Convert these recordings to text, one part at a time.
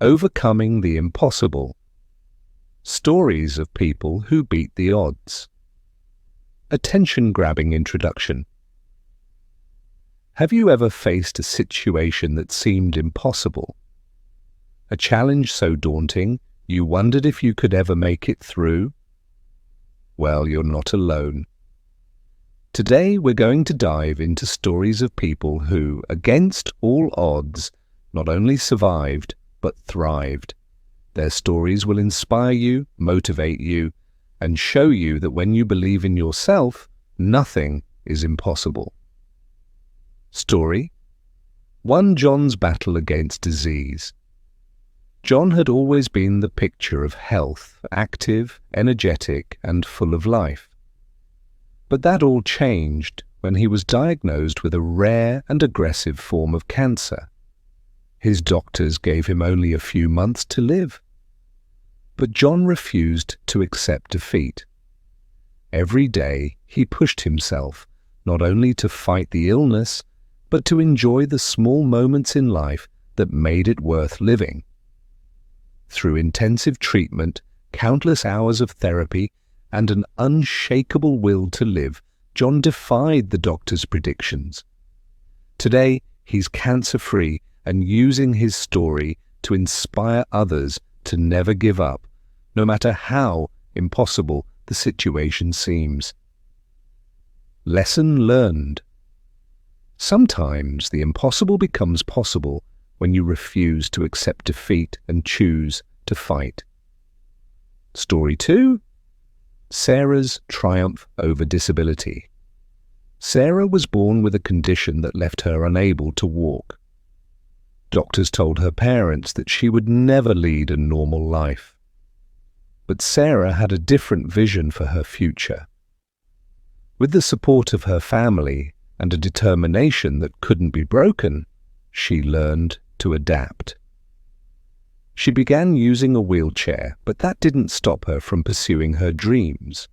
Overcoming the impossible. Stories of people who beat the odds. Attention-grabbing introduction. Have you ever faced a situation that seemed impossible? A challenge so daunting, you wondered if you could ever make it through? Well, you're not alone. Today we're going to dive into stories of people who, against all odds, not only survived, but thrived. Their stories will inspire you, motivate you, and show you that when you believe in yourself, nothing is impossible. Story 1. John's battle against disease. John had always been the picture of health, active, energetic, and full of life. But that all changed when he was diagnosed with a rare and aggressive form of cancer. His doctors gave him only a few months to live. But John refused to accept defeat. Every day he pushed himself not only to fight the illness, but to enjoy the small moments in life that made it worth living. Through intensive treatment, countless hours of therapy, and an unshakable will to live, John defied the doctor's predictions. Today, he's cancer-free and using his story to inspire others to never give up, no matter how impossible the situation seems. Lesson learned. Sometimes the impossible becomes possible when you refuse to accept defeat and choose to fight. Story 2. Sarah's triumph over disability. Sarah was born with a condition that left her unable to walk. Doctors told her parents that she would never lead a normal life. But Sarah had a different vision for her future. With the support of her family and a determination that couldn't be broken, she learned to adapt. She began using a wheelchair, but that didn't stop her from pursuing her dreams.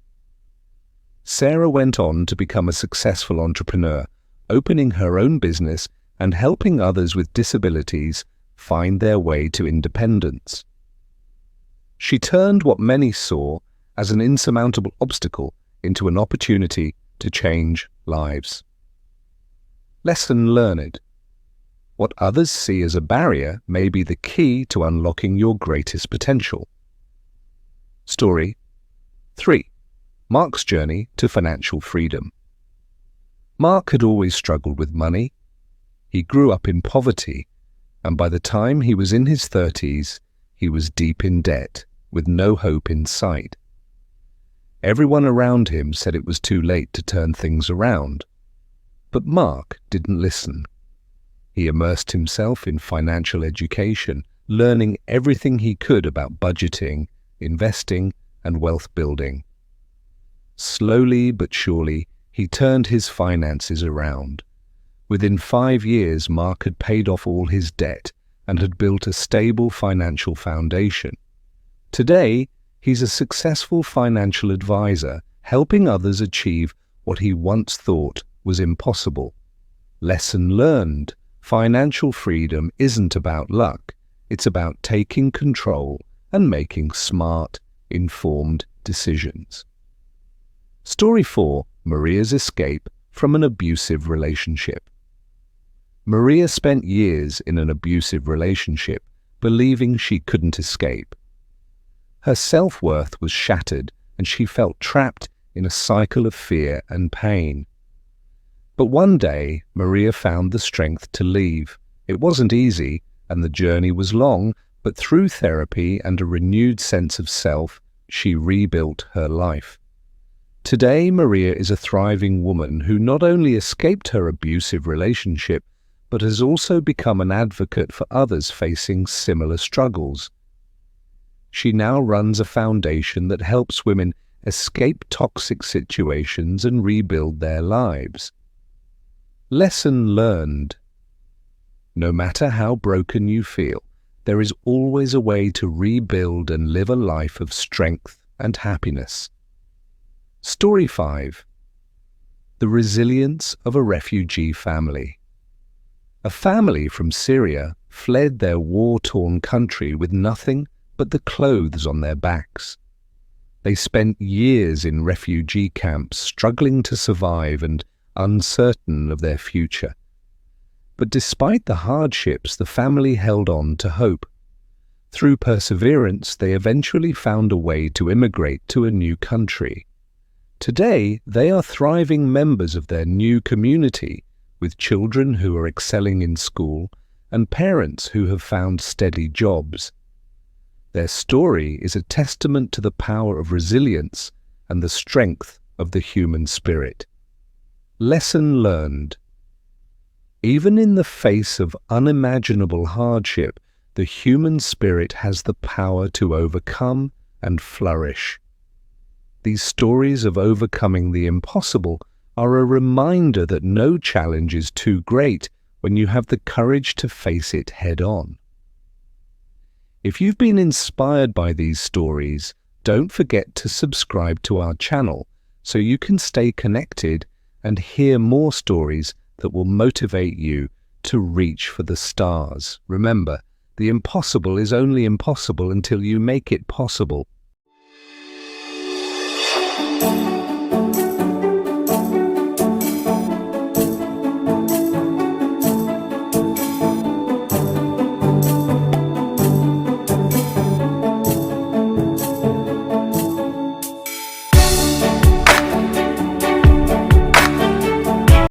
Sarah went on to become a successful entrepreneur, opening her own business and helping others with disabilities find their way to independence. She turned what many saw as an insurmountable obstacle into an opportunity to change lives. Lesson learned. What others see as a barrier may be the key to unlocking your greatest potential. Story 3. Mark's journey to financial freedom. Mark had always struggled with money. He grew up in poverty, and by the time he was in his 30s, he was deep in debt, with no hope in sight. Everyone around him said it was too late to turn things around. But Mark didn't listen. He immersed himself in financial education, learning everything he could about budgeting, investing, and wealth building. Slowly but surely, he turned his finances around. Within 5 years, Mark had paid off all his debt and had built a stable financial foundation. Today, he's a successful financial advisor, helping others achieve what he once thought was impossible. Lesson learned. Financial freedom isn't about luck. It's about taking control and making smart, informed decisions. Story 4. Maria's escape from an abusive relationship. Maria spent years in an abusive relationship, believing she couldn't escape. Her self-worth was shattered, and she felt trapped in a cycle of fear and pain. But one day, Maria found the strength to leave. It wasn't easy, and the journey was long, but through therapy and a renewed sense of self, she rebuilt her life. Today, Maria is a thriving woman who not only escaped her abusive relationship, but has also become an advocate for others facing similar struggles. She now runs a foundation that helps women escape toxic situations and rebuild their lives. Lesson learned. No matter how broken you feel, there is always a way to rebuild and live a life of strength and happiness. Story 5. The resilience of a refugee family. A family from Syria fled their war-torn country with nothing but the clothes on their backs. They spent years in refugee camps, struggling to survive and uncertain of their future. But despite the hardships, the family held on to hope. Through perseverance, they eventually found a way to immigrate to a new country. Today, they are thriving members of their new community, with children who are excelling in school and parents who have found steady jobs. Their story is a testament to the power of resilience and the strength of the human spirit. Lesson learned. Even in the face of unimaginable hardship, the human spirit has the power to overcome and flourish. These stories of overcoming the impossible are a reminder that no challenge is too great when you have the courage to face it head-on. If you've been inspired by these stories, don't forget to subscribe to our channel so you can stay connected and hear more stories that will motivate you to reach for the stars. Remember, the impossible is only impossible until you make it possible.